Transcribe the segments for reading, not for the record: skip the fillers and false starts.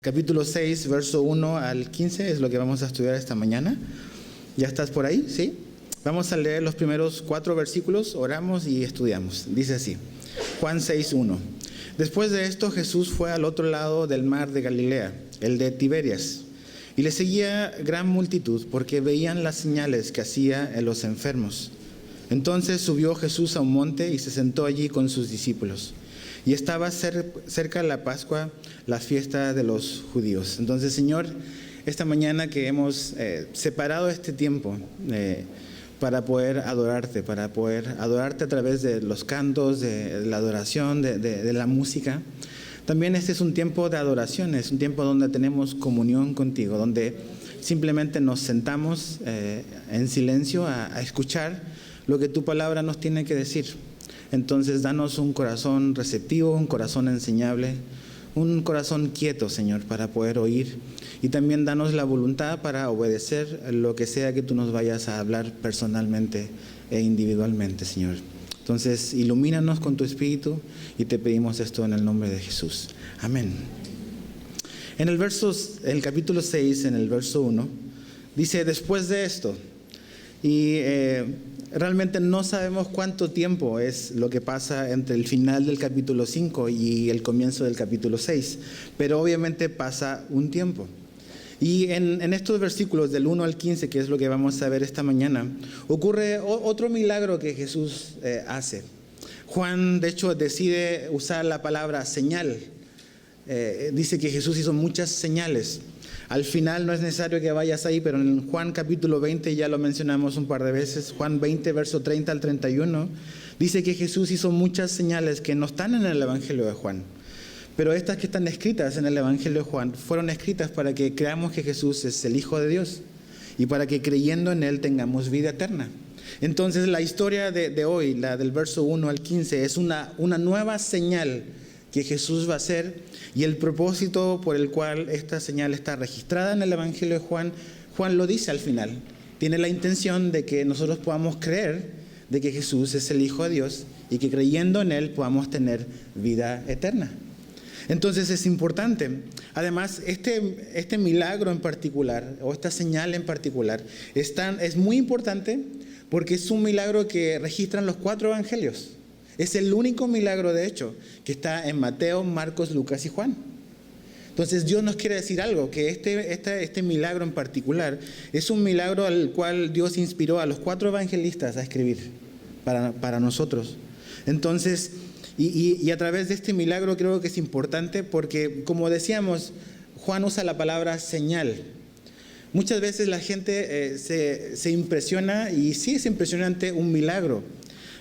Capítulo 6, verso 1 al 15 es lo que vamos a estudiar esta mañana. ¿Ya estás por ahí? ¿Sí? Vamos a leer los primeros 4 versículos, oramos y estudiamos. Dice así, Juan 6, 1. Después de esto Jesús fue al otro lado del mar de Galilea, el de Tiberias, y le seguía gran multitud porque veían las señales que hacía en los enfermos. Entonces subió Jesús a un monte y se sentó allí con sus discípulos. Y estaba cerca la Pascua, la fiesta de los judíos. Entonces, Señor, esta mañana que hemos separado este tiempo para poder adorarte a través de los cantos, de la adoración, de la música. También este es un tiempo de adoración, es un tiempo donde tenemos comunión contigo, donde simplemente nos sentamos en silencio a escuchar lo que tu palabra nos tiene que decir. Entonces, danos un corazón receptivo, un corazón enseñable, un corazón quieto, Señor, para poder oír. Y también danos la voluntad para obedecer lo que sea que tú nos vayas a hablar personalmente e individualmente, Señor. Entonces, ilumínanos con tu Espíritu y te pedimos esto en el nombre de Jesús. Amén. En el capítulo 6, en el verso 1, dice, después de esto, y realmente no sabemos cuánto tiempo es lo que pasa entre el final del capítulo 5 y el comienzo del capítulo 6, pero obviamente pasa un tiempo. Y en estos versículos del 1 al 15, que es lo que vamos a ver esta mañana, ocurre otro milagro que Jesús hace. Juan, de hecho, decide usar la palabra señal. Dice que Jesús hizo muchas señales. Al final no es necesario que vayas ahí, pero en Juan capítulo 20 ya lo mencionamos un par de veces. Juan 20, verso 30 al 31, dice que Jesús hizo muchas señales que no están en el Evangelio de Juan. Pero estas que están escritas en el Evangelio de Juan fueron escritas para que creamos que Jesús es el Hijo de Dios y para que creyendo en Él tengamos vida eterna. Entonces la historia de hoy, la del verso 1 al 15, es una nueva señal que Jesús va a hacer, y el propósito por el cual esta señal está registrada en el Evangelio de Juan, Juan lo dice al final. Tiene la intención de que nosotros podamos creer de que Jesús es el Hijo de Dios y que creyendo en Él podamos tener vida eterna. Entonces es importante. Además, este milagro en particular, o esta señal en particular, es muy importante porque es un milagro que registran los 4 evangelios. Es el único milagro, de hecho, que está en Mateo, Marcos, Lucas y Juan. Entonces Dios nos quiere decir algo, que este milagro en particular es un milagro al cual Dios inspiró a los 4 evangelistas a escribir para nosotros. Entonces, y a través de este milagro creo que es importante porque, como decíamos, Juan usa la palabra señal. Muchas veces la gente se impresiona, y sí es impresionante un milagro,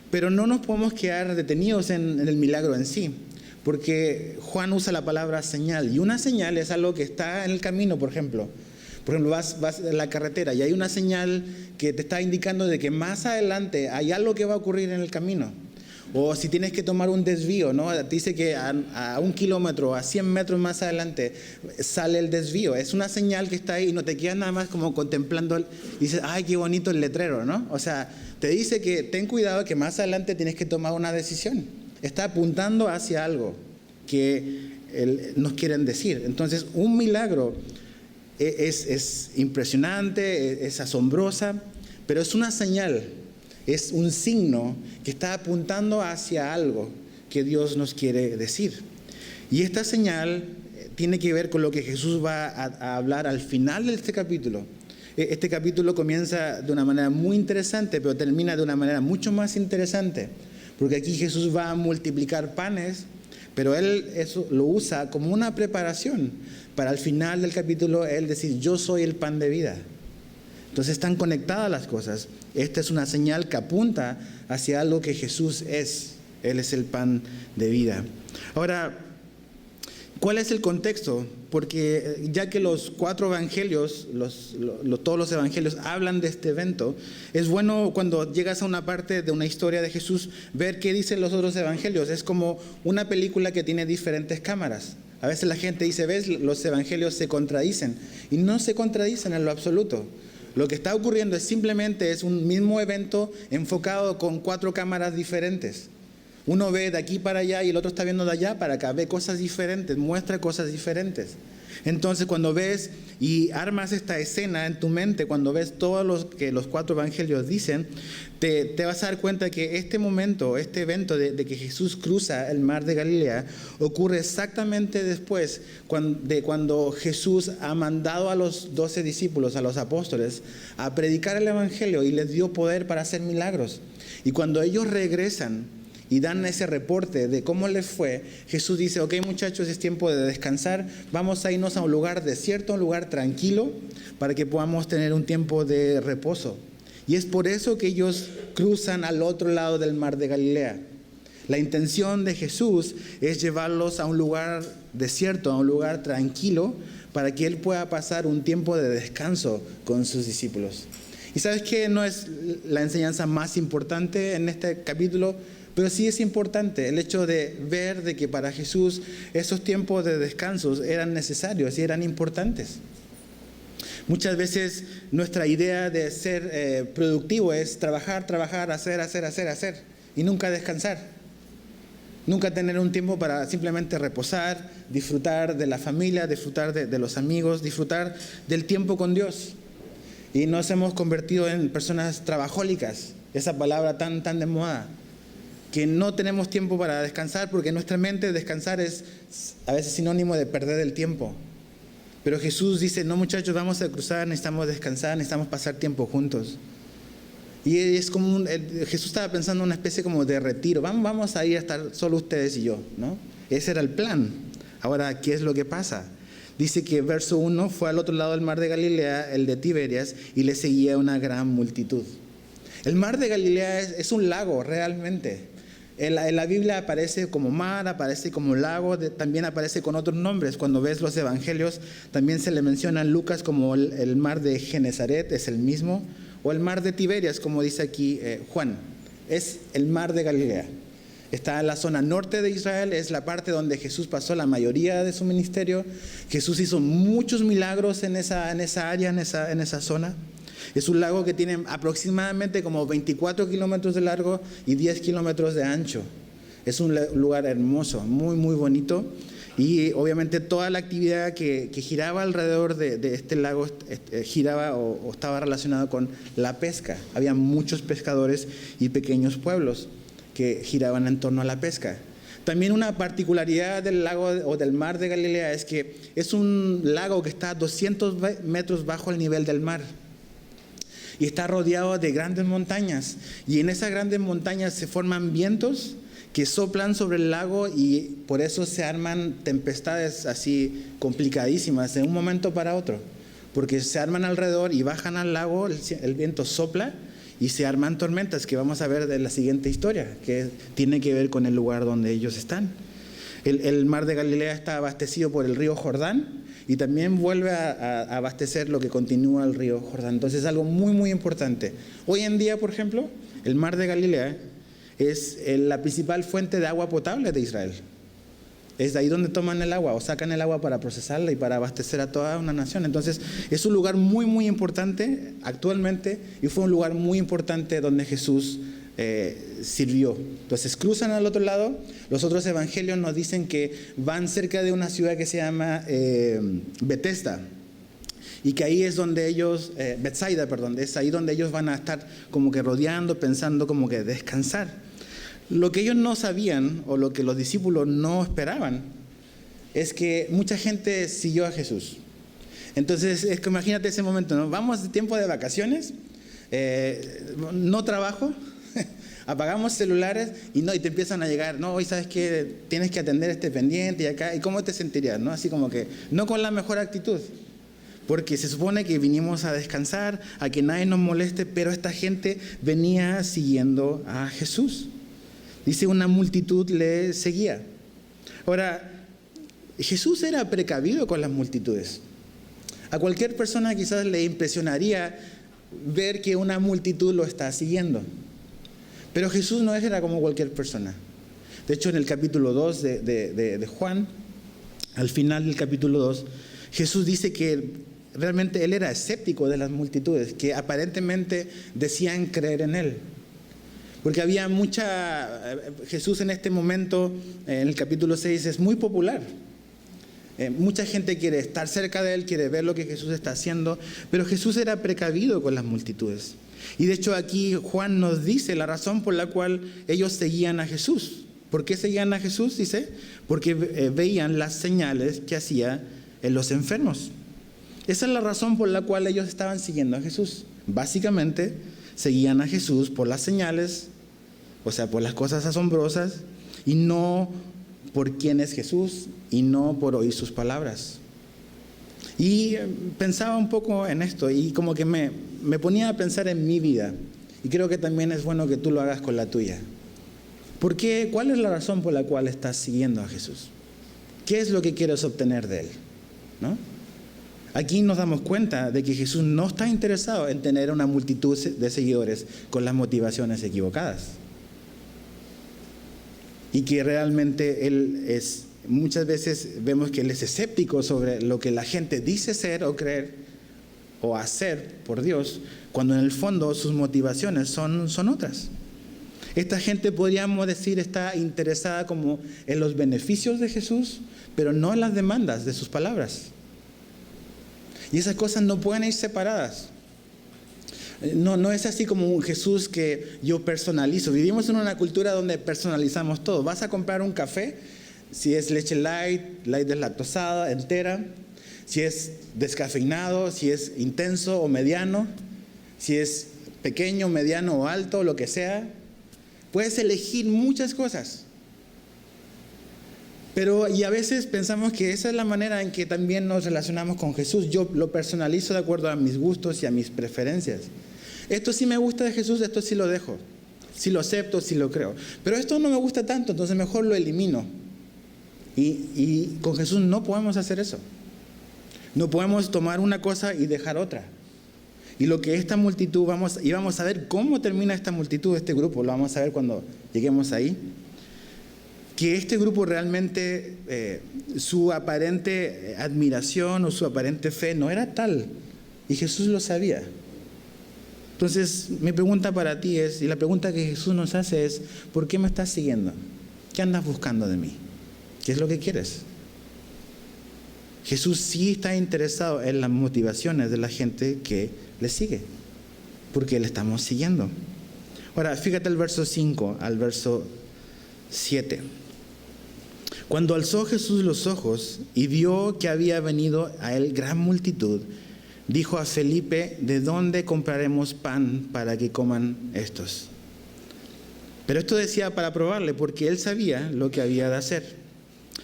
pero no nos podemos quedar detenidos en el milagro en sí, porque Juan usa la palabra señal, y una señal es algo que está en el camino. Por ejemplo, vas en la carretera y hay una señal que te está indicando de que más adelante hay algo que va a ocurrir en el camino. O si tienes que tomar un desvío, ¿no? Dice que a 1 kilómetro, a 100 metros más adelante sale el desvío. Es una señal que está ahí y no te quedas nada más como contemplando. Dices, ay, qué bonito el letrero, ¿no? O sea, te dice que ten cuidado que más adelante tienes que tomar una decisión. Está apuntando hacia algo que nos quieren decir. Entonces, un milagro es impresionante, es asombrosa, pero es una señal. Es un signo que está apuntando hacia algo que Dios nos quiere decir. Y esta señal tiene que ver con lo que Jesús va a hablar al final de este capítulo. Este capítulo comienza de una manera muy interesante, pero termina de una manera mucho más interesante. Porque aquí Jesús va a multiplicar panes, pero Él eso lo usa como una preparación para al final del capítulo Él decir, yo soy el pan de vida. Entonces están conectadas las cosas. Esta es una señal que apunta hacia algo que Jesús es. Él es el pan de vida. Ahora, ¿cuál es el contexto? Porque ya que los 4 evangelios, todos los evangelios hablan de este evento, es bueno cuando llegas a una parte de una historia de Jesús ver qué dicen los otros evangelios. Es como una película que tiene diferentes cámaras. A veces la gente dice, ves, los evangelios se contradicen. Y no se contradicen en lo absoluto. Lo que está ocurriendo es simplemente un mismo evento enfocado con 4 cámaras diferentes. Uno ve de aquí para allá y el otro está viendo de allá para acá, ve cosas diferentes, muestra cosas diferentes. Entonces, cuando ves y armas esta escena en tu mente, cuando ves todo lo que los 4 evangelios dicen, te vas a dar cuenta que este momento, este evento de que Jesús cruza el mar de Galilea, ocurre exactamente después de cuando Jesús ha mandado a los 12 discípulos, a los apóstoles, a predicar el evangelio y les dio poder para hacer milagros. Y cuando ellos regresan y dan ese reporte de cómo les fue, Jesús dice: ok, muchachos, es tiempo de descansar, vamos a irnos a un lugar desierto, un lugar tranquilo, para que podamos tener un tiempo de reposo. Y es por eso que ellos cruzan al otro lado del mar de Galilea. La intención de Jesús es llevarlos a un lugar desierto, a un lugar tranquilo, para que Él pueda pasar un tiempo de descanso con sus discípulos. ¿Y sabes qué? No es la enseñanza más importante en este capítulo, pero sí es importante el hecho de ver de que para Jesús esos tiempos de descansos eran necesarios y eran importantes. Muchas veces nuestra idea de ser productivo es trabajar, hacer y nunca descansar. Nunca tener un tiempo para simplemente reposar, disfrutar de la familia, disfrutar de los amigos, disfrutar del tiempo con Dios. Y nos hemos convertido en personas trabajólicas, esa palabra tan de moda, que no tenemos tiempo para descansar porque en nuestra mente descansar es a veces sinónimo de perder el tiempo. Pero Jesús dice: no, muchachos, vamos a cruzar, necesitamos descansar, necesitamos pasar tiempo juntos. Y es como Jesús estaba pensando en una especie como de retiro. Vamos a ir a estar solo ustedes y yo, ¿no? Ese era el plan. Ahora, ¿qué es lo que pasa? Dice que verso 1, fue al otro lado del mar de Galilea, el de Tiberias, y le seguía una gran multitud. El mar de Galilea es un lago realmente. En la Biblia aparece como mar, aparece como lago, también aparece con otros nombres. Cuando ves los evangelios, también se le menciona en Lucas como el mar de Genesaret, es el mismo, o el mar de Tiberias, como dice aquí Juan. Es el mar de Galilea. Está en la zona norte de Israel, es la parte donde Jesús pasó la mayoría de su ministerio. Jesús hizo muchos milagros en esa área, en esa zona. Es un lago que tiene aproximadamente como 24 kilómetros de largo y 10 kilómetros de ancho. Es un lugar hermoso, muy bonito. Y obviamente toda la actividad que giraba alrededor de este lago giraba o estaba relacionada con la pesca. Había muchos pescadores y pequeños pueblos que giraban en torno a la pesca. También una particularidad del lago o del mar de Galilea es que es un lago que está a 200 metros bajo el nivel del mar. Y está rodeado de grandes montañas. Y en esas grandes montañas se forman vientos que soplan sobre el lago y por eso se arman tempestades así complicadísimas de un momento para otro. Porque se arman alrededor y bajan al lago, el viento sopla y se arman tormentas que vamos a ver en la siguiente historia, que tiene que ver con el lugar donde ellos están. El mar de Galilea está abastecido por el río Jordán y también vuelve a abastecer lo que continúa el río Jordán. Entonces es algo muy importante. Hoy en día, por ejemplo, el mar de Galilea es la principal fuente de agua potable de Israel. Es de ahí donde toman el agua o sacan el agua para procesarla y para abastecer a toda una nación. Entonces es un lugar muy importante actualmente y fue un lugar muy importante donde Jesús sirvió. Entonces cruzan al otro lado. Los otros evangelios nos dicen que van cerca de una ciudad que se llama Bethesda y que ahí es donde ellos, Bethsaida, perdón, es ahí donde ellos van a estar como que rodeando, pensando como que descansar. Lo que ellos no sabían o lo que los discípulos no esperaban es que mucha gente siguió a Jesús. Entonces es que imagínate ese momento, ¿no? Vamos de tiempo de vacaciones, no trabajo, apagamos celulares y te empiezan a llegar, no, hoy sabes que tienes que atender este pendiente y acá, ¿y cómo te sentirías? ¿No? Así como que no con la mejor actitud, porque se supone que vinimos a descansar, a que nadie nos moleste, pero esta gente venía siguiendo a Jesús. Dice, una multitud le seguía. Ahora, Jesús era precavido con las multitudes. A cualquier persona quizás le impresionaría ver que una multitud lo está siguiendo. Pero Jesús no era como cualquier persona. De hecho, en el capítulo 2 de Juan, al final del capítulo 2, Jesús dice que realmente él era escéptico de las multitudes que aparentemente decían creer en él. Porque había Jesús en este momento, en el capítulo 6, es muy popular. Mucha gente quiere estar cerca de él, quiere ver lo que Jesús está haciendo, pero Jesús era precavido con las multitudes. Y de hecho aquí Juan nos dice la razón por la cual ellos seguían a Jesús. ¿Por qué seguían a Jesús? Dice, porque veían las señales que hacía en los enfermos. Esa es la razón por la cual ellos estaban siguiendo a Jesús. Básicamente seguían a Jesús por las señales, o sea, por las cosas asombrosas, y no por quién es Jesús, y no por oír sus palabras. Y pensaba un poco en esto, y como que me ponía a pensar en mi vida, y creo que también es bueno que tú lo hagas con la tuya. ¿Por qué? ¿Cuál es la razón por la cual estás siguiendo a Jesús? ¿Qué es lo que quieres obtener de él? ¿No? Aquí nos damos cuenta de que Jesús no está interesado en tener una multitud de seguidores con las motivaciones equivocadas. Y que realmente muchas veces vemos que él es escéptico sobre lo que la gente dice ser o creer o hacer por Dios, cuando en el fondo sus motivaciones son otras. Esta gente, podríamos decir, está interesada como en los beneficios de Jesús, pero no en las demandas de sus palabras. Y esas cosas no pueden ir separadas. No es así como un Jesús que yo personalizo. Vivimos en una cultura donde personalizamos todo. Vas a comprar un café, si es leche light deslactosada, entera, si es descafeinado, si es intenso o mediano, si es pequeño, mediano o alto, lo que sea. Puedes elegir muchas cosas. Y a veces pensamos que esa es la manera en que también nos relacionamos con Jesús. Yo lo personalizo de acuerdo a mis gustos y a mis preferencias. Esto sí me gusta de Jesús, esto sí lo dejo. Sí lo acepto, sí lo creo. Pero esto no me gusta tanto, entonces mejor lo elimino. Y con Jesús no podemos hacer eso. No podemos tomar una cosa y dejar otra. Y lo que esta multitud, vamos a ver cómo termina esta multitud, este grupo, lo vamos a ver cuando lleguemos ahí. Que este grupo realmente, su aparente admiración o su aparente fe no era tal. Y Jesús lo sabía. Entonces, mi pregunta para ti es, y la pregunta que Jesús nos hace es, ¿por qué me estás siguiendo? ¿Qué andas buscando de mí? ¿Qué es lo que quieres? Jesús sí está interesado en las motivaciones de la gente que le sigue, porque le estamos siguiendo. Ahora, fíjate el verso 5 al verso 7. Cuando alzó Jesús los ojos y vio que había venido a él gran multitud, dijo a Felipe, ¿de dónde compraremos pan para que coman estos? Pero esto decía para probarle, porque él sabía lo que había de hacer.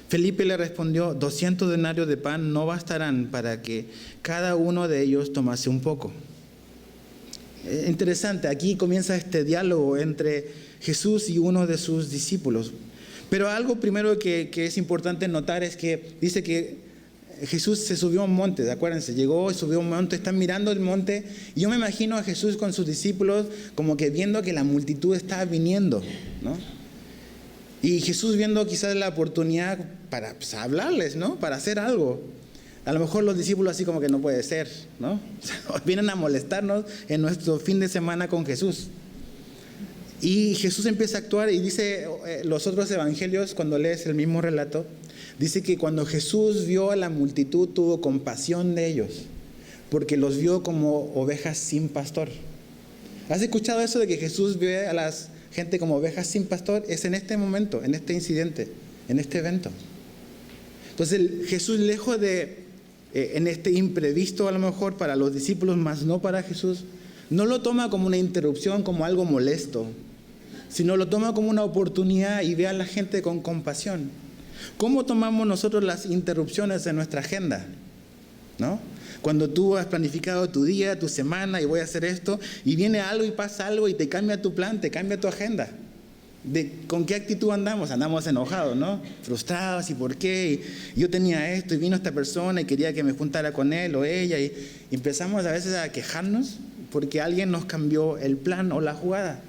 Felipe le respondió, 200 denarios de pan no bastarán para que cada uno de ellos tomase un poco. Interesante, aquí comienza este diálogo entre Jesús y uno de sus discípulos. Pero algo primero que es importante notar es que dice que Jesús se subió a un monte, acuérdense, llegó y subió a un monte, están mirando el monte, y yo me imagino a Jesús con sus discípulos como que viendo que la multitud estaba viniendo, ¿no? Y Jesús viendo quizás la oportunidad para hablarles, ¿no? Para hacer algo. A lo mejor los discípulos así como que no puede ser, ¿no? Vienen a molestarnos en nuestro fin de semana con Jesús. Y Jesús empieza a actuar y dice, los otros evangelios, cuando lees el mismo relato, dice que cuando Jesús vio a la multitud tuvo compasión de ellos, porque los vio como ovejas sin pastor. ¿Has escuchado eso de que Jesús ve a la gente como ovejas sin pastor? Es en este momento, en este incidente, en este evento. Entonces Jesús, lejos de, en este imprevisto a lo mejor para los discípulos, más no para Jesús, no lo toma como una interrupción, como algo molesto, sino lo toma como una oportunidad y ve a la gente con compasión. ¿Cómo tomamos nosotros las interrupciones de nuestra agenda? ¿No? Cuando tú has planificado tu día, tu semana, y voy a hacer esto, y viene algo y pasa algo y te cambia tu plan, te cambia tu agenda. ¿Con qué actitud andamos? Andamos enojados, ¿no? Frustrados, ¿y por qué? Y yo tenía esto y vino esta persona y quería que me juntara con él o ella, y empezamos a veces a quejarnos porque alguien nos cambió el plan o la jugada.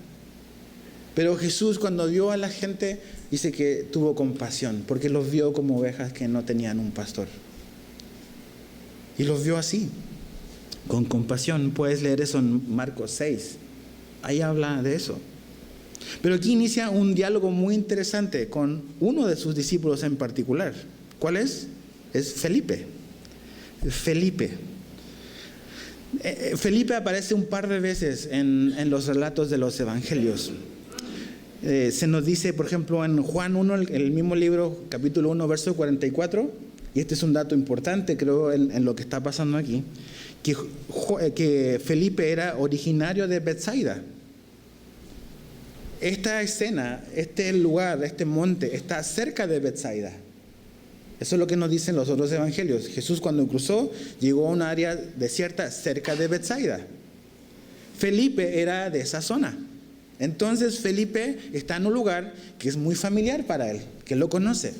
Pero Jesús, cuando vio a la gente, dice que tuvo compasión, porque los vio como ovejas que no tenían un pastor. Y los vio así. con compasión. Puedes leer eso en Marcos 6. Ahí habla de eso. Pero aquí inicia un diálogo muy interesante con uno de sus discípulos en particular. ¿Cuál es? Es Felipe. Felipe. Felipe aparece un par de veces en los relatos de los evangelios. Se nos dice, por ejemplo, en Juan 1, el mismo libro, capítulo 1, verso 44, y este es un dato importante, creo, en lo que está pasando aquí, que Felipe era originario de Betsaida. Esta escena, este lugar, este monte, está cerca de Betsaida. Eso es lo que nos dicen los otros evangelios. Jesús, cuando cruzó, llegó a un área desierta cerca de Betsaida. Felipe era de esa zona. Entonces Felipe está en un lugar que es muy familiar para él, que lo conoce.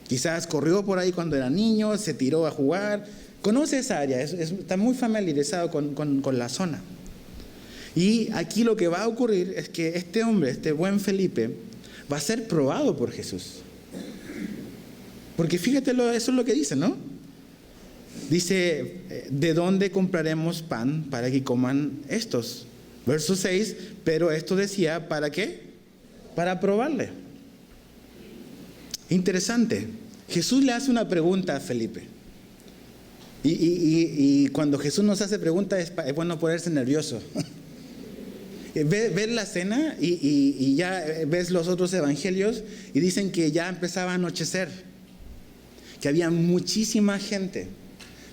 Quizás corrió por ahí cuando era niño, se tiró a jugar. Conoce esa área, está muy familiarizado con la zona. Y aquí lo que va a ocurrir es que este hombre, este buen Felipe, va a ser probado por Jesús. Porque fíjate, eso es lo que dice, ¿no? Dice, ¿de dónde compraremos pan para que coman estos? Verso 6, pero esto decía, ¿para qué? Para probarle. Interesante. Jesús le hace una pregunta a Felipe. Y cuando Jesús nos hace preguntas es bueno ponerse nervioso. Ves la cena y ya ves los otros evangelios y dicen que ya empezaba a anochecer, que había muchísima gente,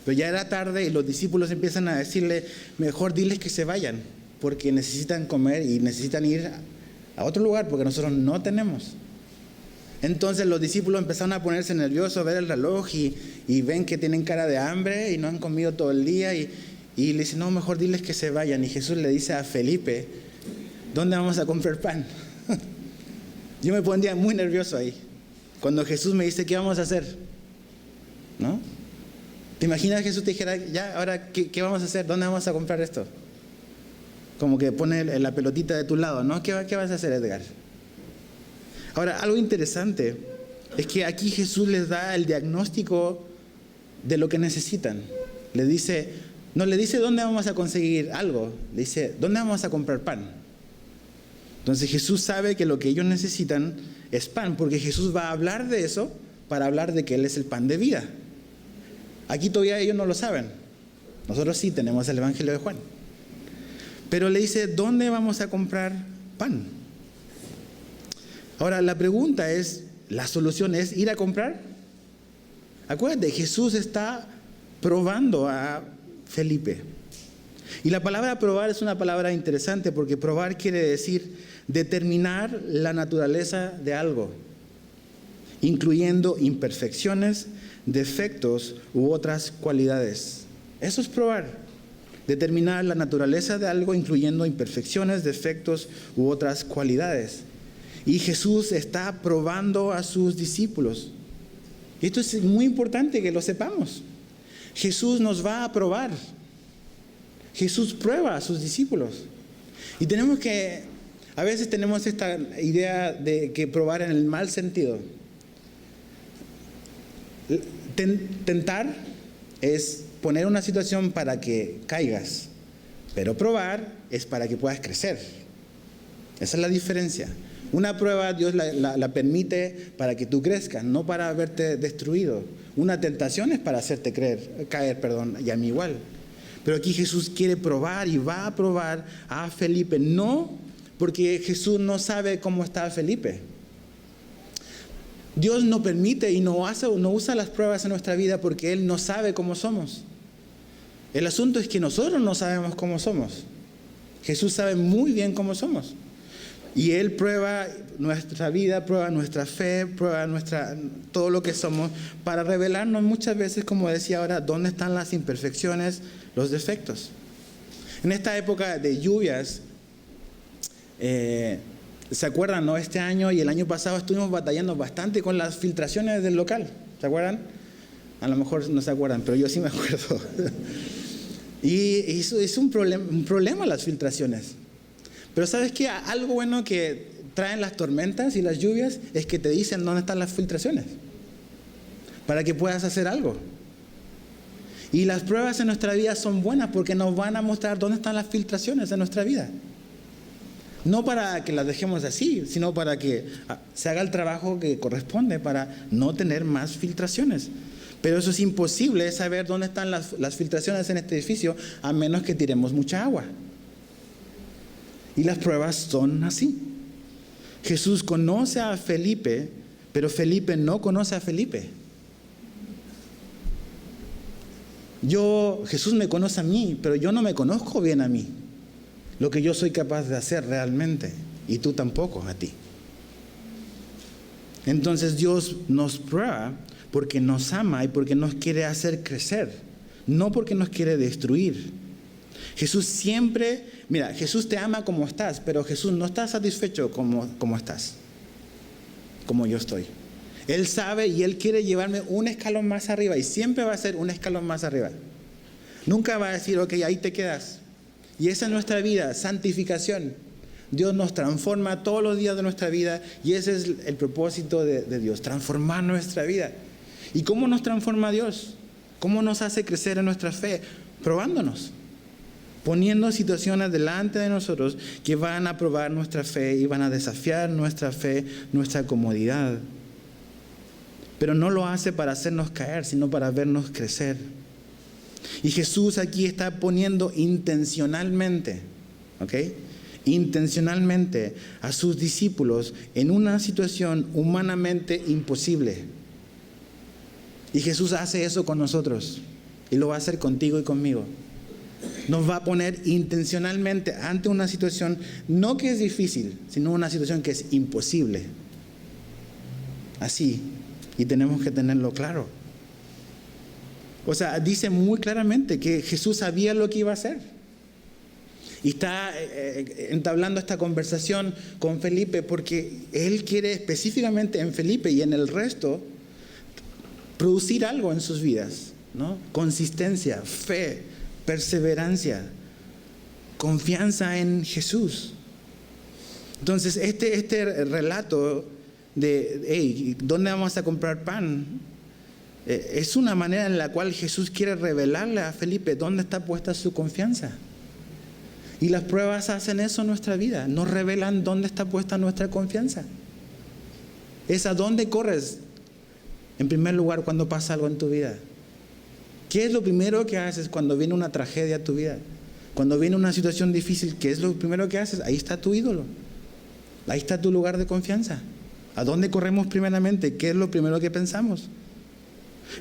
pero ya era tarde y los discípulos empiezan a decirle, mejor diles que se vayan, porque necesitan comer y necesitan ir a otro lugar, porque nosotros no tenemos. Entonces los discípulos empezaron a ponerse nerviosos, ver el reloj y ven que tienen cara de hambre y no han comido todo el día y le dicen, no, mejor diles que se vayan. Y Jesús le dice a Felipe, ¿dónde vamos a comprar pan? Yo me pondría muy nervioso ahí, cuando Jesús me dice, ¿qué vamos a hacer? ¿No? ¿Te imaginas que Jesús te dijera, ya, ahora, ¿qué vamos a hacer? ¿Dónde vamos a comprar esto? Como que pone la pelotita de tu lado, ¿no? ¿Qué vas a hacer, Edgar? Ahora, algo interesante es que aquí Jesús les da el diagnóstico de lo que necesitan. No le dice dónde vamos a conseguir algo, le dice, ¿dónde vamos a comprar pan? Entonces Jesús sabe que lo que ellos necesitan es pan, porque Jesús va a hablar de eso para hablar de que Él es el pan de vida. Aquí todavía ellos no lo saben. Nosotros sí tenemos el Evangelio de Juan. Pero le dice, ¿dónde vamos a comprar pan? Ahora, la pregunta es, ¿la solución es ir a comprar? Acuérdate, Jesús está probando a Felipe. Y la palabra probar es una palabra interesante porque probar quiere decir determinar la naturaleza de algo, incluyendo imperfecciones, defectos u otras cualidades. Eso es probar. Determinar la naturaleza de algo, incluyendo imperfecciones, defectos u otras cualidades. Y Jesús está probando a sus discípulos. Y esto es muy importante que lo sepamos. Jesús nos va a probar. Jesús prueba a sus discípulos. Y a veces tenemos esta idea de que probar en el mal sentido. Tentar es poner una situación para que caigas, pero probar es para que puedas crecer. Esa es la diferencia. Una prueba Dios la permite para que tú crezcas, no para verte destruido. Una tentación es para hacerte caer, y a mí igual. Pero aquí Jesús quiere probar y va a probar a Felipe, no porque Jesús no sabe cómo está Felipe. Dios no permite y no usa las pruebas en nuestra vida porque Él no sabe cómo somos. El asunto es que nosotros no sabemos cómo somos. Jesús sabe muy bien cómo somos. Y Él prueba nuestra vida, prueba nuestra fe, prueba todo lo que somos para revelarnos muchas veces, como decía ahora, dónde están las imperfecciones, los defectos. En esta época de lluvias, ¿se acuerdan, no? Este año y el año pasado estuvimos batallando bastante con las filtraciones del local. ¿Se acuerdan? A lo mejor no se acuerdan, pero yo sí me acuerdo. Y eso es un problema las filtraciones. Pero ¿sabes qué? Algo bueno que traen las tormentas y las lluvias es que te dicen dónde están las filtraciones para que puedas hacer algo. Y las pruebas en nuestra vida son buenas porque nos van a mostrar dónde están las filtraciones de nuestra vida. No para que las dejemos así, sino para que se haga el trabajo que corresponde para no tener más filtraciones. Pero eso es imposible, saber dónde están las filtraciones en este edificio, a menos que tiremos mucha agua. Y las pruebas son así. Jesús conoce a Felipe, pero Felipe no conoce a Felipe. Jesús me conoce a mí, pero yo no me conozco bien a mí. Lo que yo soy capaz de hacer realmente, y tú tampoco a ti. Entonces Dios nos prueba porque nos ama y porque nos quiere hacer crecer, no porque nos quiere destruir. Jesús siempre, mira, Jesús te ama como estás, pero Jesús no está satisfecho como estás, como yo estoy. Él sabe y Él quiere llevarme un escalón más arriba, y siempre va a ser un escalón más arriba. Nunca va a decir, ok, ahí te quedas. Y esa es nuestra vida, santificación. Dios nos transforma todos los días de nuestra vida, y ese es el propósito de Dios, transformar nuestra vida. ¿Y cómo nos transforma Dios? ¿Cómo nos hace crecer en nuestra fe? Probándonos, poniendo situaciones delante de nosotros que van a probar nuestra fe y van a desafiar nuestra fe, nuestra comodidad. Pero no lo hace para hacernos caer, sino para vernos crecer. Y Jesús aquí está poniendo intencionalmente, ¿ok? Intencionalmente a sus discípulos en una situación humanamente imposible. Y Jesús hace eso con nosotros, y lo va a hacer contigo y conmigo. Nos va a poner intencionalmente ante una situación, no que es difícil, sino una situación que es imposible. Así, y tenemos que tenerlo claro. O sea, dice muy claramente que Jesús sabía lo que iba a hacer. Y está entablando esta conversación con Felipe porque Él quiere específicamente en Felipe y en el resto producir algo en sus vidas, ¿no? Consistencia, fe, perseverancia, confianza en Jesús. Entonces, este relato de, hey, ¿dónde vamos a comprar pan? Es una manera en la cual Jesús quiere revelarle a Felipe dónde está puesta su confianza. Y las pruebas hacen eso en nuestra vida, nos revelan dónde está puesta nuestra confianza. Es a dónde corres, en primer lugar, cuando pasa algo en tu vida. ¿Qué es lo primero que haces cuando viene una tragedia a tu vida? Cuando viene una situación difícil, ¿qué es lo primero que haces? Ahí está tu ídolo. Ahí está tu lugar de confianza. ¿A dónde corremos primeramente? ¿Qué es lo primero que pensamos?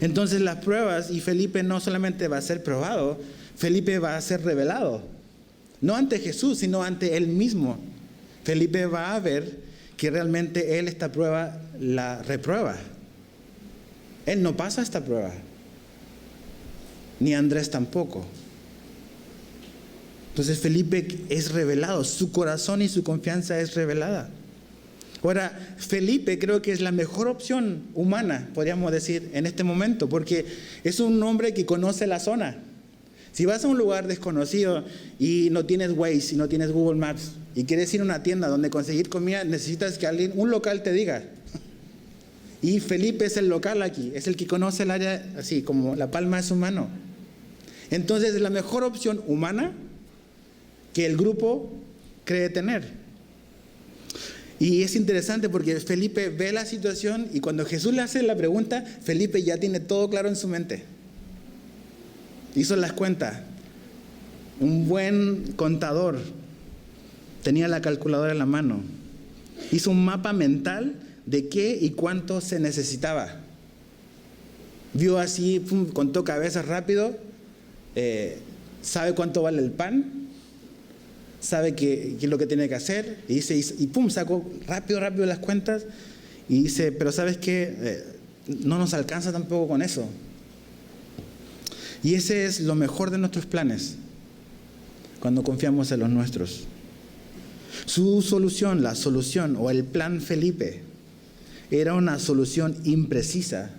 Entonces las pruebas, y Felipe no solamente va a ser probado, Felipe va a ser revelado. No ante Jesús, sino ante él mismo. Felipe va a ver que realmente él esta prueba la reprueba. Él no pasa esta prueba. Ni Andrés tampoco. Entonces Felipe es revelado, su corazón y su confianza es revelada. Ahora, Felipe creo que es la mejor opción humana, podríamos decir, en este momento, porque es un hombre que conoce la zona. Si vas a un lugar desconocido y no tienes Waze, y no tienes Google Maps, y quieres ir a una tienda donde conseguir comida, necesitas que un local te diga. Y Felipe es el local aquí, es el que conoce el área así, como la palma de su mano. Entonces es la mejor opción humana que el grupo cree tener. Y es interesante porque Felipe ve la situación y cuando Jesús le hace la pregunta, Felipe ya tiene todo claro en su mente. Hizo las cuentas. Un buen contador tenía la calculadora en la mano. Hizo un mapa mental de qué y cuánto se necesitaba. Vio así, contó cabezas rápido, sabe cuánto vale el pan, sabe qué es lo que tiene que hacer, y sacó rápido las cuentas, y dice, pero ¿sabes qué? No nos alcanza tampoco con eso. Y ese es lo mejor de nuestros planes, cuando confiamos en los nuestros. Su solución, la solución o el plan Felipe, era una solución imprecisa,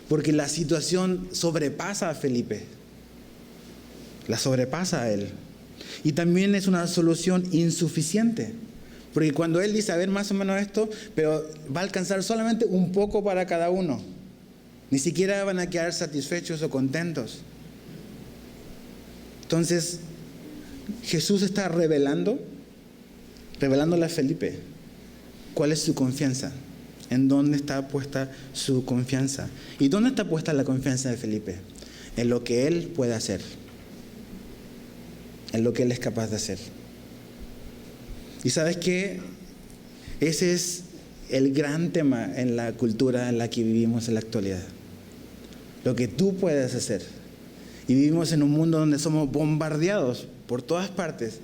porque la situación sobrepasa a Felipe, la sobrepasa a él. Y también es una solución insuficiente, porque cuando él dice, a ver, más o menos esto, pero va a alcanzar solamente un poco para cada uno. Ni siquiera van a quedar satisfechos o contentos. Entonces, Jesús está revelándole a Felipe cuál es su confianza, en dónde está puesta su confianza. ¿Y dónde está puesta la confianza de Felipe? En lo que él puede hacer, en lo que él es capaz de hacer. Y ¿sabes qué? Ese es el gran tema en la cultura en la que vivimos en la actualidad. Lo que tú puedes hacer. Y vivimos en un mundo donde somos bombardeados por todas partes.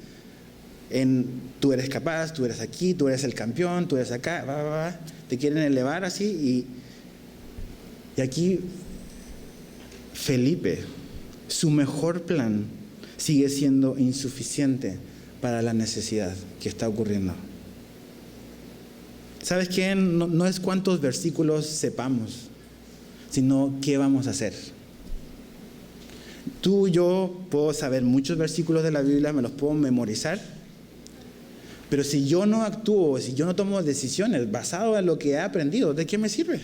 Tú eres capaz, tú eres aquí, tú eres el campeón, tú eres acá, te quieren elevar así. Y aquí Felipe, su mejor plan sigue siendo insuficiente para la necesidad que está ocurriendo. ¿Sabes qué? No es cuántos versículos sepamos, sino qué vamos a hacer. Tú y yo puedo saber muchos versículos de la Biblia, me los puedo memorizar, pero si yo no actúo, si yo no tomo decisiones basadas en lo que he aprendido, ¿de qué me sirve?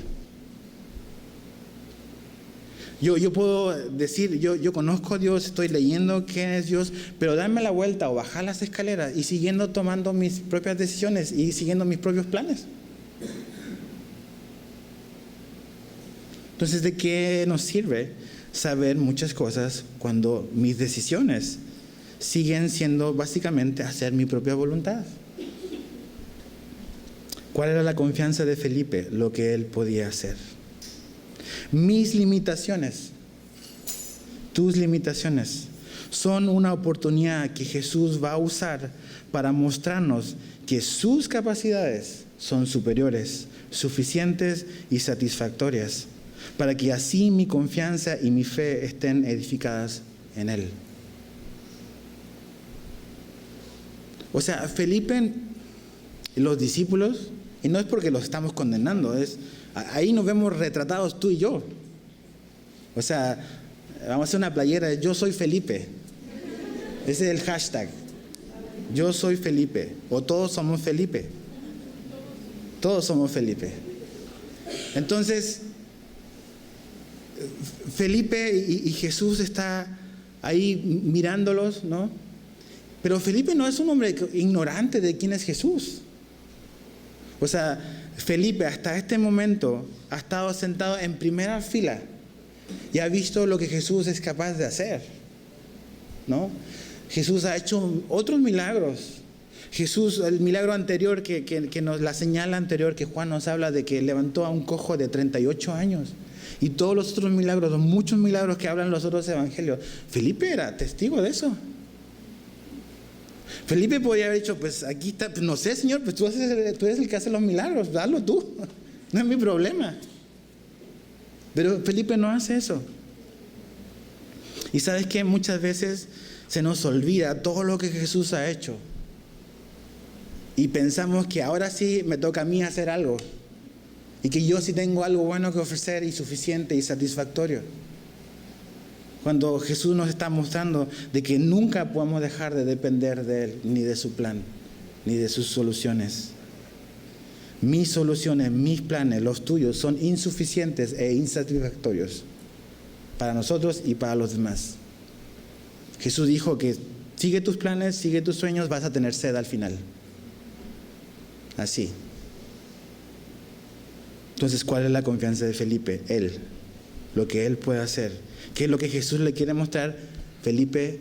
Yo puedo decir, yo conozco a Dios, estoy leyendo quién es Dios, pero darme la vuelta o bajar las escaleras y siguiendo tomando mis propias decisiones y siguiendo mis propios planes. Entonces, ¿de qué nos sirve saber muchas cosas cuando mis decisiones siguen siendo básicamente hacer mi propia voluntad? ¿Cuál era la confianza de Felipe? Lo que él podía hacer. Mis limitaciones, tus limitaciones, son una oportunidad que Jesús va a usar para mostrarnos que sus capacidades son superiores, suficientes y satisfactorias, para que así mi confianza y mi fe estén edificadas en Él. O sea, Felipe y los discípulos, y no es porque los estamos condenando, ahí nos vemos retratados tú y yo. O sea, vamos a hacer una playera de yo soy Felipe. Ese es el hashtag. Yo soy Felipe. O todos somos Felipe. Todos somos Felipe. Entonces, Felipe y Jesús está ahí mirándolos, ¿no? Pero Felipe no es un hombre ignorante de quién es Jesús. O sea, Felipe hasta este momento ha estado sentado en primera fila y ha visto lo que Jesús es capaz de hacer, ¿no? Jesús ha hecho otros milagros. Jesús, el milagro anterior la señal anterior que Juan nos habla de que levantó a un cojo de 38 años. Y todos los otros milagros, los muchos milagros que hablan los otros evangelios. Felipe era testigo de eso. Felipe podría haber dicho, pues aquí está, pues no sé, Señor, pues tú eres el que hace los milagros, hazlo tú, no es mi problema. Pero Felipe no hace eso. Y sabes que muchas veces se nos olvida todo lo que Jesús ha hecho. Y pensamos que ahora sí me toca a mí hacer algo. Y que yo sí tengo algo bueno que ofrecer y suficiente y satisfactorio. Cuando Jesús nos está mostrando de que nunca podemos dejar de depender de Él, ni de su plan, ni de sus soluciones. Mis soluciones, mis planes, los tuyos, son insuficientes e insatisfactorios para nosotros y para los demás. Jesús dijo que sigue tus planes, sigue tus sueños, vas a tener sed al final. Así. Entonces, ¿cuál es la confianza de Felipe? Él, lo que él puede hacer. ¿Qué es lo que Jesús le quiere mostrar? Felipe,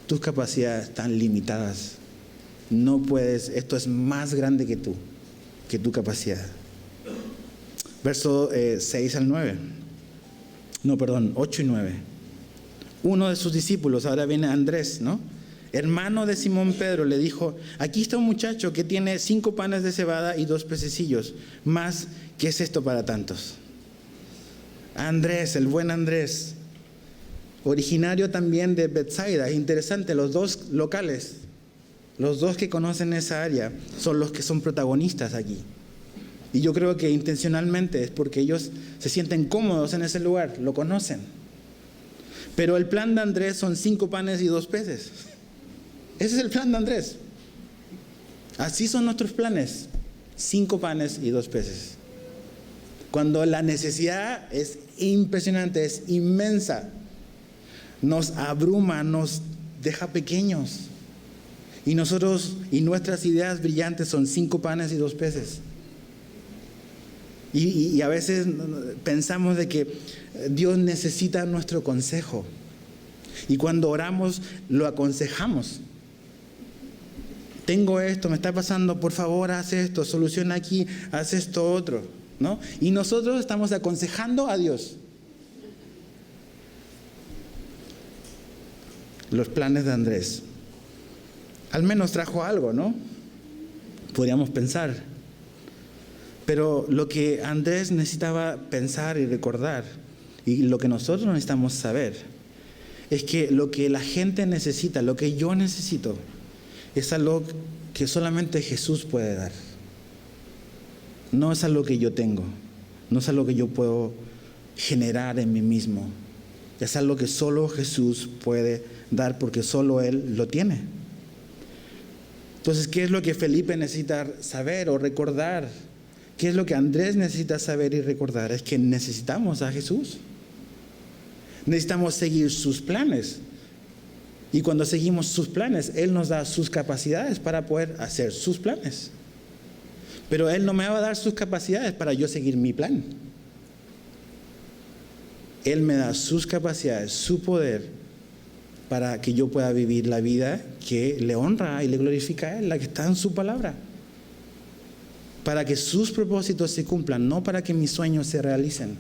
tus capacidades están limitadas. No puedes, esto es más grande que tú, que tu capacidad. Verso 6 al 9. 8 y 9. Uno de sus discípulos, ahora viene Andrés, ¿no? Hermano de Simón Pedro, le dijo, aquí está un muchacho que tiene 5 panes de cebada y 2 pececillos. Más, ¿qué es esto para tantos? Andrés, el buen Andrés, originario también de Bethsaida. Es interesante, los dos locales, los dos que conocen esa área, son los que son protagonistas aquí. Y yo creo que intencionalmente es porque ellos se sienten cómodos en ese lugar, lo conocen. Pero el plan de Andrés son 5 panes y 2 peces. Ese es el plan de Andrés. Así son nuestros planes. 5 panes y 2 peces. Cuando la necesidad es impresionante, es inmensa. nos abruma, nos deja pequeños. Y nuestras ideas brillantes son 5 panes y 2 peces. Y a veces pensamos de que Dios necesita nuestro consejo. Y cuando oramos, lo aconsejamos. Tengo esto, me está pasando, por favor, haz esto, soluciona aquí, haz esto otro, ¿no? Y nosotros estamos aconsejando a Dios. Los planes de Andrés. Al menos trajo algo, ¿no? Podríamos pensar. Pero lo que Andrés necesitaba pensar y recordar, y lo que nosotros necesitamos saber, es que lo que la gente necesita, lo que yo necesito, es algo que solamente Jesús puede dar. No es algo que yo tengo, no es algo que yo puedo generar en mí mismo. Es algo que solo Jesús puede dar porque solo Él lo tiene. Entonces, ¿qué es lo que Felipe necesita saber o recordar? ¿Qué es lo que Andrés necesita saber y recordar? Es que necesitamos a Jesús. Necesitamos seguir sus planes. Y cuando seguimos sus planes, Él nos da sus capacidades para poder hacer sus planes. Pero Él no me va a dar sus capacidades para yo seguir mi plan. Él me da sus capacidades, su poder, para que yo pueda vivir la vida que le honra y le glorifica a Él, la que está en su palabra. Para que sus propósitos se cumplan, no para que mis sueños se realicen,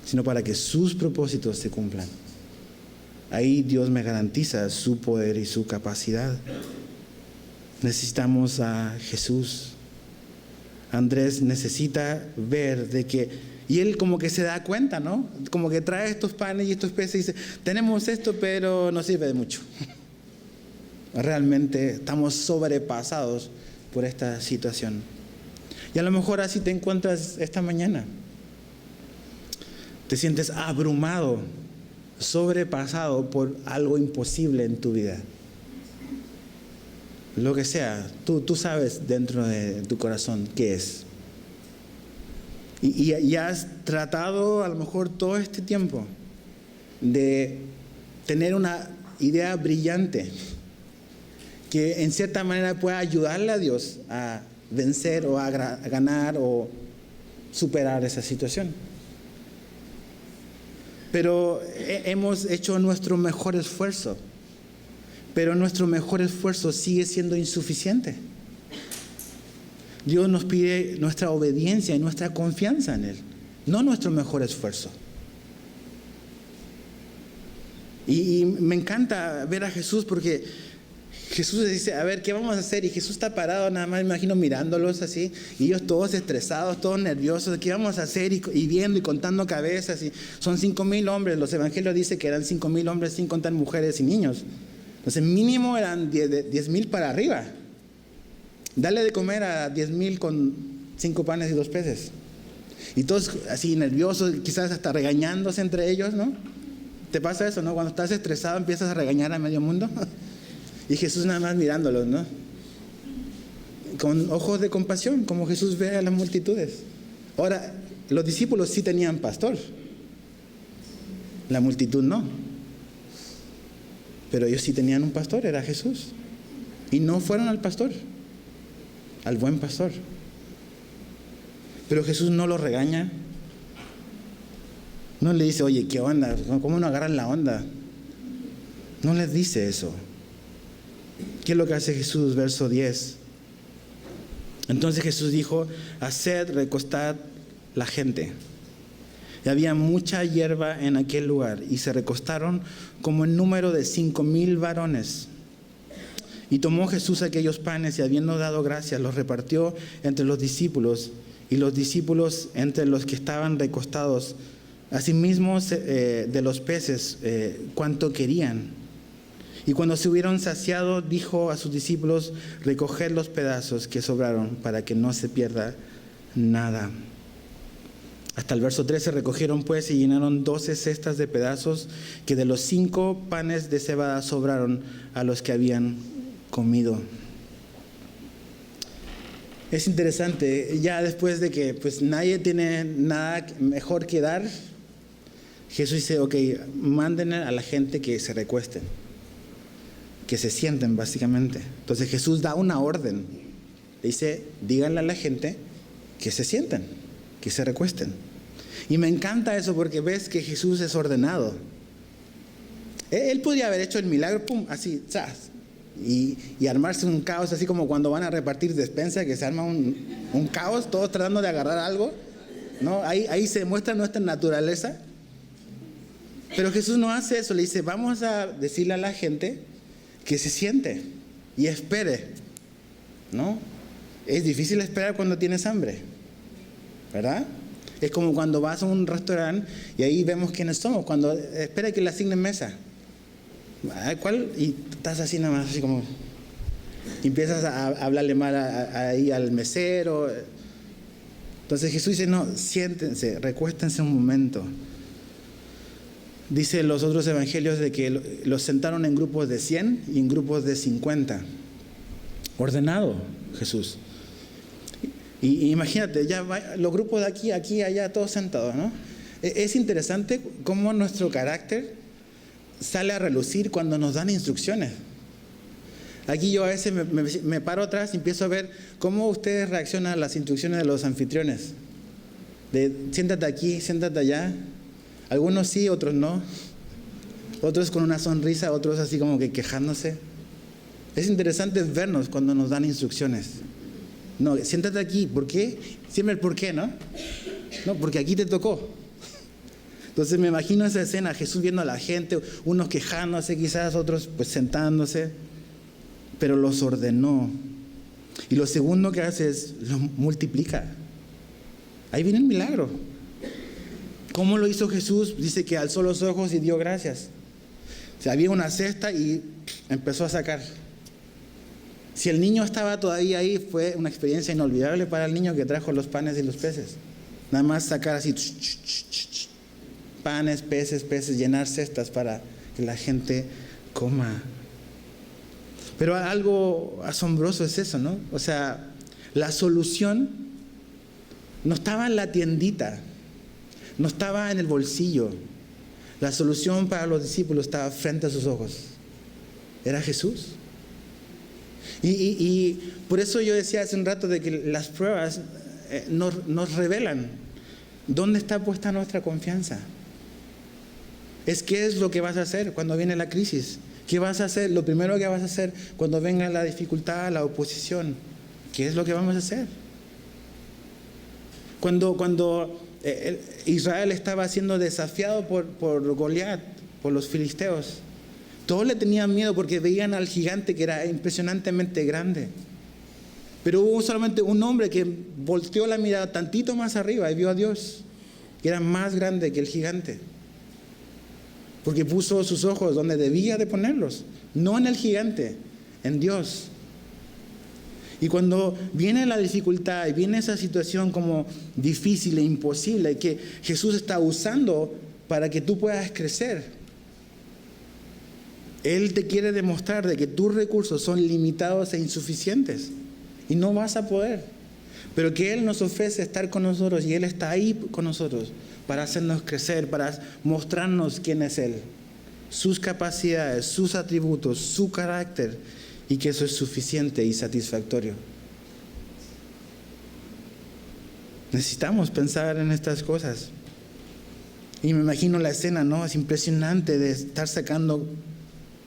sino para que sus propósitos se cumplan. Ahí Dios me garantiza su poder y su capacidad. Necesitamos a Jesús. Andrés necesita ver de que, y él como que se da cuenta, ¿no? Como que trae estos panes y estos peces y dice, tenemos esto, pero no sirve de mucho. Realmente estamos sobrepasados por esta situación. Y a lo mejor así te encuentras esta mañana. Te sientes abrumado, sobrepasado por algo imposible en tu vida. Lo que sea, tú sabes dentro de tu corazón qué es. Y has tratado a lo mejor todo este tiempo de tener una idea brillante que en cierta manera pueda ayudarle a Dios a vencer o a ganar o superar esa situación. Pero hemos hecho nuestro mejor esfuerzo, pero nuestro mejor esfuerzo sigue siendo insuficiente. Dios nos pide nuestra obediencia y nuestra confianza en Él, no nuestro mejor esfuerzo. Y me encanta ver a Jesús porque Jesús dice, a ver, ¿qué vamos a hacer? Y Jesús está parado, nada más me imagino mirándolos así, y ellos todos estresados, todos nerviosos, ¿qué vamos a hacer? Y viendo y contando cabezas, y son 5,000 hombres, los evangelios dicen que eran 5,000 hombres sin contar mujeres y niños. Entonces mínimo eran 10,000 para arriba. Dale de comer a 10,000 con 5 panes y 2 peces. Y todos así nerviosos, quizás hasta regañándose entre ellos, ¿no? ¿Te pasa eso, no? Cuando estás estresado empiezas a regañar a medio mundo. Y Jesús nada más mirándolos, ¿no? Con ojos de compasión, como Jesús ve a las multitudes. Ahora, los discípulos sí tenían pastor. La multitud no. Pero ellos sí tenían un pastor, era Jesús. Y no fueron al pastor, al buen pastor. Pero Jesús no los regaña. No le dice, oye, ¿qué onda? ¿Cómo no agarran la onda? No les dice eso. ¿Qué es lo que hace Jesús? Verso 10. Entonces Jesús dijo, haced recostar la gente. Y había mucha hierba en aquel lugar, y se recostaron como en número de 5,000 varones. Y tomó Jesús aquellos panes, y habiendo dado gracias, los repartió entre los discípulos, y los discípulos entre los que estaban recostados, asimismo de los peces, cuanto querían. Y cuando se hubieron saciado, dijo a sus discípulos, recoged los pedazos que sobraron, para que no se pierda nada. Hasta el verso 13, recogieron pues y llenaron 12 cestas de pedazos que de los 5 panes de cebada sobraron a los que habían comido. Es interesante, ya después de que pues nadie tiene nada mejor que dar, Jesús dice, ok, manden a la gente que se recuesten, que se sienten básicamente. Entonces Jesús da una orden. Dice, díganle a la gente que se sienten, que se recuesten. Y me encanta eso porque ves que Jesús es ordenado. Él podría haber hecho el milagro, pum, así, ¡zas! Y armarse un caos, así como cuando van a repartir despensa, que se arma un caos, todos tratando de agarrar algo, ¿no? Ahí se demuestra nuestra naturaleza. Pero Jesús no hace eso, le dice, vamos a decirle a la gente que se siente y espere, ¿no? Es difícil esperar cuando tienes hambre, ¿verdad? Es como cuando vas a un restaurante y ahí vemos quiénes somos, cuando espera que le asignen mesa. ¿Cuál? Y estás así nada más, así como, y empiezas a hablarle mal ahí al mesero. Entonces Jesús dice, no, siéntense, recuéstense un momento. Dice los otros evangelios de que los sentaron en grupos de 100 y en grupos de 50. Ordenado Jesús. Y imagínate, ya los grupos de aquí, allá, todos sentados, ¿no? Es interesante cómo nuestro carácter sale a relucir cuando nos dan instrucciones. Aquí yo a veces me paro atrás y empiezo a ver cómo ustedes reaccionan a las instrucciones de los anfitriones. De siéntate aquí, siéntate allá. Algunos sí, otros no. Otros con una sonrisa, otros así como que quejándose. Es interesante vernos cuando nos dan instrucciones. No, siéntate aquí. ¿Por qué? Siempre el por qué, ¿no? No, porque aquí te tocó. Entonces me imagino esa escena, Jesús viendo a la gente, unos quejándose quizás, otros pues sentándose, pero los ordenó. Y lo segundo que hace es, los multiplica. Ahí viene el milagro. ¿Cómo lo hizo Jesús? Dice que alzó los ojos y dio gracias. O sea, había una cesta y empezó a sacar. Si el niño estaba todavía ahí, fue una experiencia inolvidable para el niño que trajo los panes y los peces. Nada más sacar así, panes, peces, llenar cestas para que la gente coma. Pero algo asombroso es eso, ¿no? O sea, la solución no estaba en la tiendita, no estaba en el bolsillo. La solución para los discípulos estaba frente a sus ojos. Era Jesús. Y por eso yo decía hace un rato de que las pruebas nos revelan dónde está puesta nuestra confianza. Es qué es lo que vas a hacer cuando viene la crisis. ¿Qué vas a hacer? Lo primero que vas a hacer cuando venga la dificultad, la oposición. ¿Qué es lo que vamos a hacer? Cuando Israel estaba siendo desafiado por Goliat, por los filisteos, todos le tenían miedo porque veían al gigante que era impresionantemente grande. Pero hubo solamente un hombre que volteó la mirada tantito más arriba y vio a Dios, que era más grande que el gigante. Porque puso sus ojos donde debía de ponerlos, no en el gigante, en Dios. Y cuando viene la dificultad y viene esa situación como difícil e imposible que Jesús está usando para que tú puedas crecer, Él te quiere demostrar de que tus recursos son limitados e insuficientes y no vas a poder, pero que Él nos ofrece estar con nosotros y Él está ahí con nosotros para hacernos crecer, para mostrarnos quién es Él, sus capacidades, sus atributos, su carácter, y que eso es suficiente y satisfactorio. Necesitamos pensar en estas cosas. Y me imagino la escena, ¿no? Es impresionante de estar sacando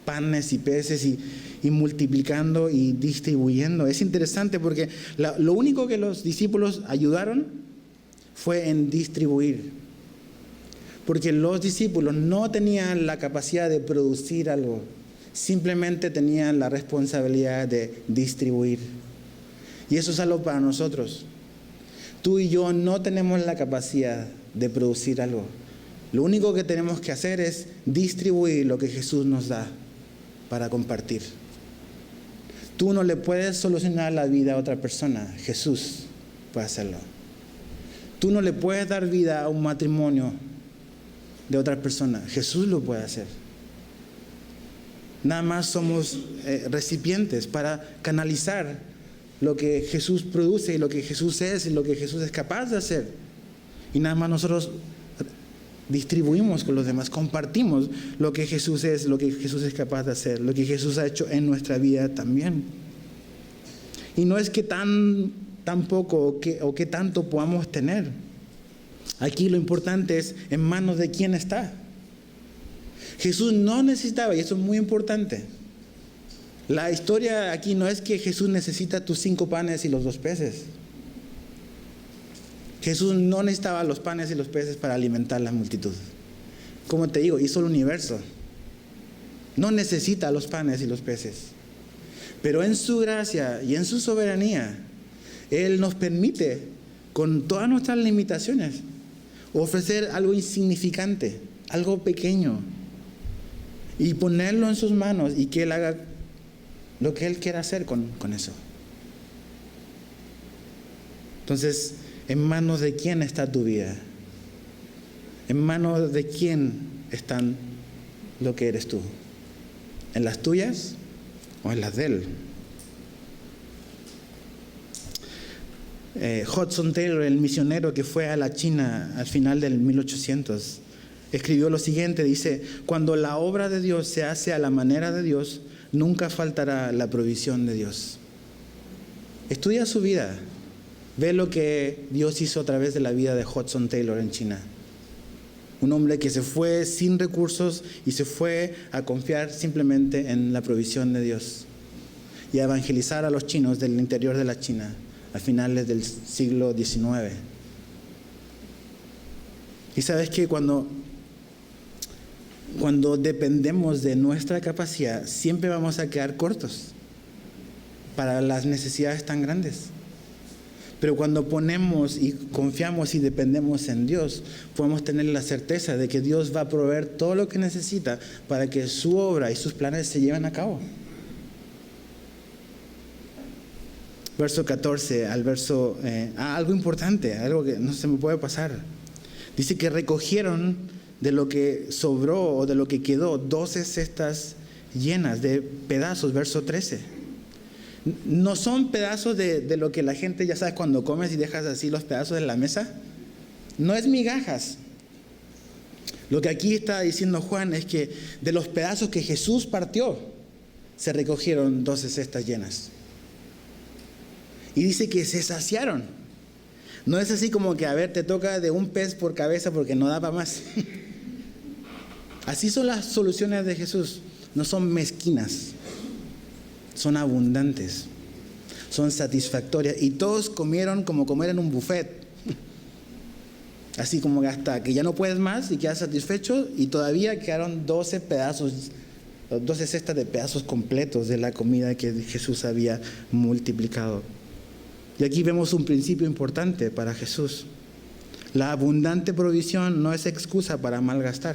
panes y peces y multiplicando y distribuyendo. Es interesante porque lo único que los discípulos ayudaron fue en distribuir. Porque los discípulos no tenían la capacidad de producir algo. Simplemente tenían la responsabilidad de distribuir. Y eso es algo para nosotros. Tú y yo no tenemos la capacidad de producir algo. Lo único que tenemos que hacer es distribuir lo que Jesús nos da para compartir. Tú no le puedes solucionar la vida a otra persona. Jesús puede hacerlo. Tú no le puedes dar vida a un matrimonio de otra persona. Jesús lo puede hacer. Nada más somos recipientes para canalizar lo que Jesús produce y lo que Jesús es y lo que Jesús es capaz de hacer. Y nada más nosotros distribuimos con los demás, compartimos lo que Jesús es capaz de hacer, lo que Jesús ha hecho en nuestra vida también. Y no es que tan poco o que tanto podamos tener. Aquí lo importante es en manos de quién está. Jesús no necesitaba, y eso es muy importante. La historia aquí no es que Jesús necesita tus 5 panes y los 2 peces. Jesús no necesitaba los panes y los peces para alimentar la multitud. Como te digo, hizo el universo. No necesita los panes y los peces. Pero en su gracia y en su soberanía, Él nos permite, con todas nuestras limitaciones, ofrecer algo insignificante, algo pequeño, y ponerlo en sus manos y que Él haga lo que Él quiera hacer con eso. Entonces, ¿en manos de quién está tu vida? ¿En manos de quién están lo que eres tú? ¿En las tuyas o en las de Él? Hudson Taylor, el misionero que fue a la China al final del 1800, escribió lo siguiente, dice: cuando la obra de Dios se hace a la manera de Dios, nunca faltará la provisión de Dios. Estudia su vida, ve lo que Dios hizo a través de la vida de Hudson Taylor en China. Un hombre que se fue sin recursos y se fue a confiar simplemente en la provisión de Dios y a evangelizar a los chinos del interior de la China a finales del siglo XIX. Y sabes que cuando dependemos de nuestra capacidad, siempre vamos a quedar cortos para las necesidades tan grandes. Pero cuando ponemos y confiamos y dependemos en Dios, podemos tener la certeza de que Dios va a proveer todo lo que necesita para que su obra y sus planes se lleven a cabo. Verso 14 al verso... algo importante, algo que no se me puede pasar. Dice que recogieron de lo que sobró o de lo que quedó 12 cestas llenas de pedazos, verso 13. No son pedazos de lo que la gente, ya sabes, cuando comes y dejas así los pedazos en la mesa. No es migajas. Lo que aquí está diciendo Juan es que de los pedazos que Jesús partió, se recogieron 12 cestas llenas. Y dice que se saciaron. No es así como que, a ver, te toca de un pez por cabeza porque no daba más. Así son las soluciones de Jesús. No son mezquinas, son abundantes, son satisfactorias. Y todos comieron como comer en un buffet. Así como que hasta que ya no puedes más y quedas satisfecho, y todavía quedaron 12 pedazos, 12 cestas de pedazos completos de la comida que Jesús había multiplicado. Y aquí vemos un principio importante para Jesús. La abundante provisión no es excusa para malgastar.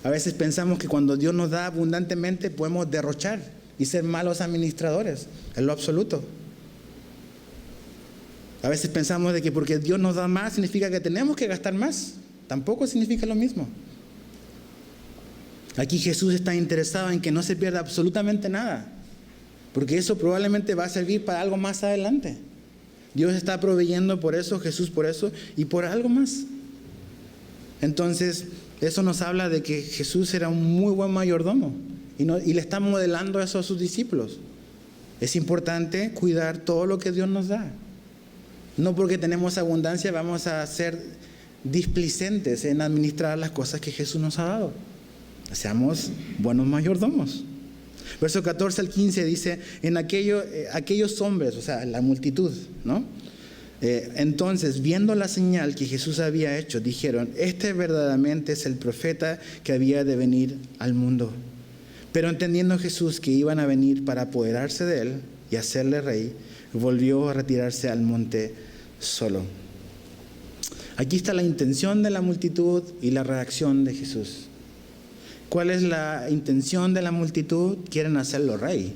A veces pensamos que cuando Dios nos da abundantemente podemos derrochar y ser malos administradores, en lo absoluto. A veces pensamos de que porque Dios nos da más significa que tenemos que gastar más. Tampoco significa lo mismo. Aquí Jesús está interesado en que no se pierda absolutamente nada, porque eso probablemente va a servir para algo más adelante. Dios está proveyendo por eso, Jesús por eso y por algo más. Entonces, eso nos habla de que Jesús era un muy buen mayordomo y le está modelando eso a sus discípulos. Es importante cuidar todo lo que Dios nos da. No porque tenemos abundancia vamos a ser displicentes en administrar las cosas que Jesús nos ha dado. Seamos buenos mayordomos. Verso 14 al 15 dice: en aquellos hombres, o sea, la multitud, ¿no? Entonces, viendo la señal que Jesús había hecho, dijeron: este verdaderamente es el profeta que había de venir al mundo. Pero entendiendo Jesús que iban a venir para apoderarse de él y hacerle rey, volvió a retirarse al monte solo. Aquí está la intención de la multitud y la reacción de Jesús. ¿Cuál es la intención de la multitud? Quieren hacerlo rey.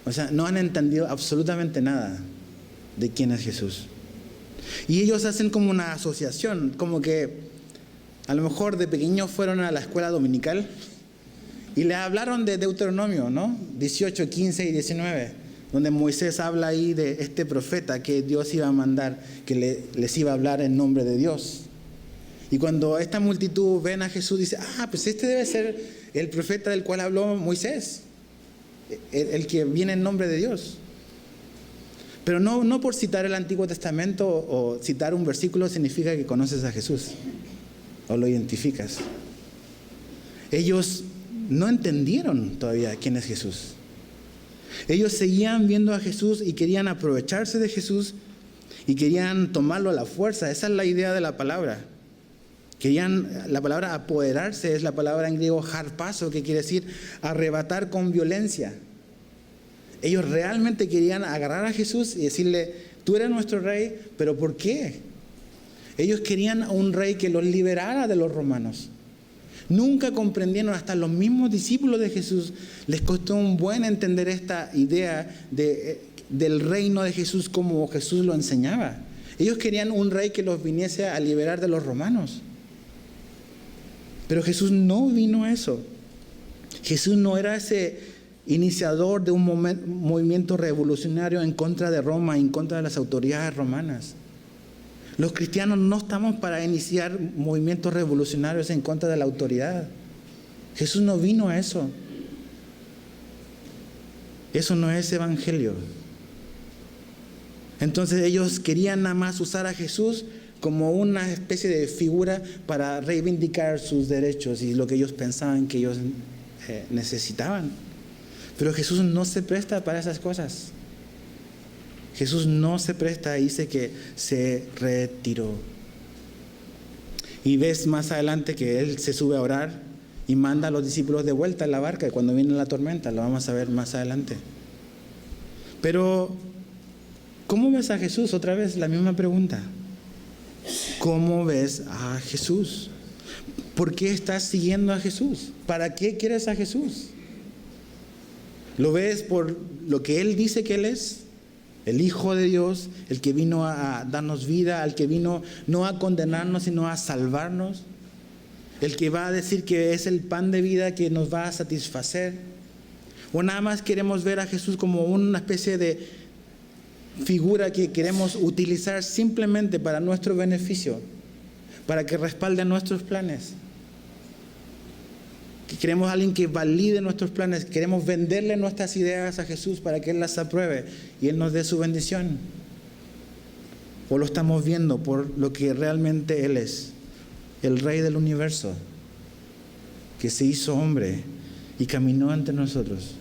O sea, no han entendido absolutamente nada de quién es Jesús. Y ellos hacen como una asociación, como que a lo mejor de pequeños fueron a la escuela dominical y le hablaron de Deuteronomio, ¿no? 18, 15 y 19, donde Moisés habla ahí de este profeta que Dios iba a mandar, que les iba a hablar en nombre de Dios. Y cuando esta multitud ven a Jesús, dice, pues este debe ser el profeta del cual habló Moisés, el que viene en nombre de Dios. Pero no por citar el Antiguo Testamento o citar un versículo significa que conoces a Jesús o lo identificas. Ellos no entendieron todavía quién es Jesús. Ellos seguían viendo a Jesús y querían aprovecharse de Jesús y querían tomarlo a la fuerza. Esa es la idea de la palabra. La palabra apoderarse es la palabra en griego harpazo, que quiere decir arrebatar con violencia. Ellos realmente querían agarrar a Jesús y decirle, tú eres nuestro rey, pero ¿por qué? Ellos querían a un rey que los liberara de los romanos. Nunca comprendieron, hasta los mismos discípulos de Jesús les costó un buen entender esta idea del reino de Jesús como Jesús lo enseñaba. Ellos querían un rey que los viniese a liberar de los romanos. Pero Jesús no vino a eso. Jesús no era ese iniciador de un movimiento revolucionario en contra de Roma, en contra de las autoridades romanas. Los cristianos no estamos para iniciar movimientos revolucionarios en contra de la autoridad. Jesús no vino a eso. Eso no es evangelio. Entonces ellos querían nada más usar a Jesús como una especie de figura para reivindicar sus derechos y lo que ellos pensaban que ellos necesitaban. Pero Jesús no se presta para esas cosas. Jesús no se presta, dice que se retiró. Y ves más adelante que Él se sube a orar y manda a los discípulos de vuelta en la barca cuando viene la tormenta. Lo vamos a ver más adelante. Pero, ¿cómo ves a Jesús? Otra vez la misma pregunta. ¿Cómo ves a Jesús? ¿Por qué estás siguiendo a Jesús? ¿Para qué quieres a Jesús? ¿Lo ves por lo que Él dice que Él es? El Hijo de Dios, el que vino a darnos vida, el que vino no a condenarnos, sino a salvarnos. El que va a decir que es el pan de vida que nos va a satisfacer. O nada más queremos ver a Jesús como una especie de figura que queremos utilizar simplemente para nuestro beneficio, para que respalde nuestros planes. Que queremos a alguien que valide nuestros planes, queremos venderle nuestras ideas a Jesús para que Él las apruebe y Él nos dé su bendición. O lo estamos viendo por lo que realmente Él es, el Rey del universo, que se hizo hombre y caminó entre nosotros.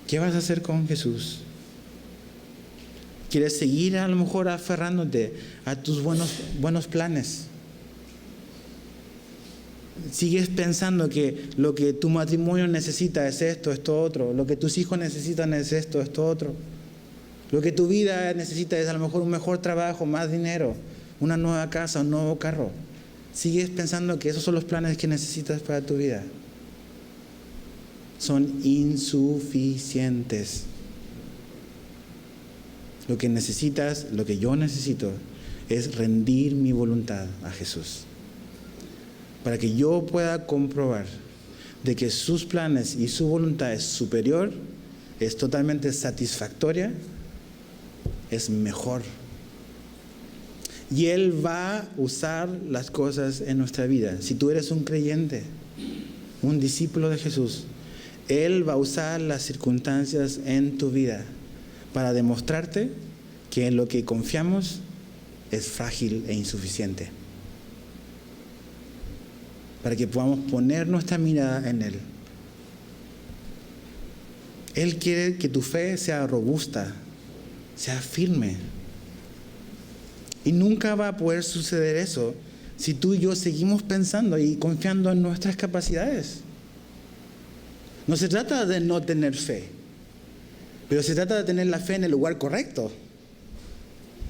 ¿Qué vas a hacer con Jesús? ¿Quieres seguir a lo mejor aferrándote a tus buenos planes? Sigues pensando que lo que tu matrimonio necesita es esto otro. Lo que tus hijos necesitan es esto otro. Lo que tu vida necesita es a lo mejor un mejor trabajo, más dinero, una nueva casa, un nuevo carro. Sigues pensando que esos son los planes que necesitas para tu vida. Son insuficientes. Lo que necesitas, lo que yo necesito, es rendir mi voluntad a Jesús. Para que yo pueda comprobar de que sus planes y su voluntad es superior, es totalmente satisfactoria, es mejor. Y Él va a usar las cosas en nuestra vida. Si tú eres un creyente, un discípulo de Jesús, Él va a usar las circunstancias en tu vida para demostrarte que en lo que confiamos es frágil e insuficiente. Para que podamos poner nuestra mirada en Él. Él quiere que tu fe sea robusta, sea firme. Y nunca va a poder suceder eso si tú y yo seguimos pensando y confiando en nuestras capacidades. No se trata de no tener fe, pero se trata de tener la fe en el lugar correcto.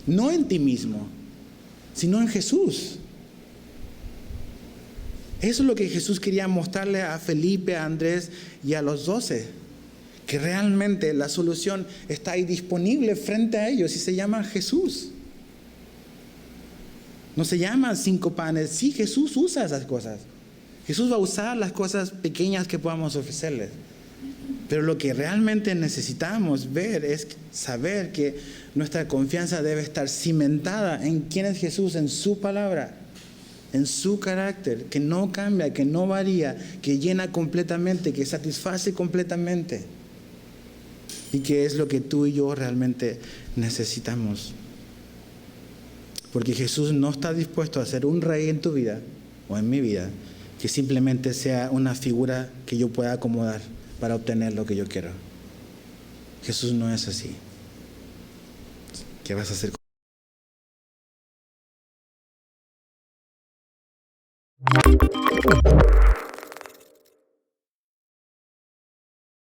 No en ti mismo, sino en Jesús. Eso es lo que Jesús quería mostrarle a Felipe, a Andrés y a los 12. Que realmente la solución está ahí disponible frente a ellos y se llama Jesús. No se llama 5 panes. Sí, Jesús usa esas cosas. Jesús va a usar las cosas pequeñas que podamos ofrecerles. Pero lo que realmente necesitamos ver es saber que nuestra confianza debe estar cimentada en quién es Jesús, en su palabra, en su carácter, que no cambia, que no varía, que llena completamente, que satisface completamente. Y que es lo que tú y yo realmente necesitamos. Porque Jesús no está dispuesto a ser un rey en tu vida o en mi vida, que simplemente sea una figura que yo pueda acomodar para obtener lo que yo quiero. Jesús no es así. ¿Qué vas a hacer con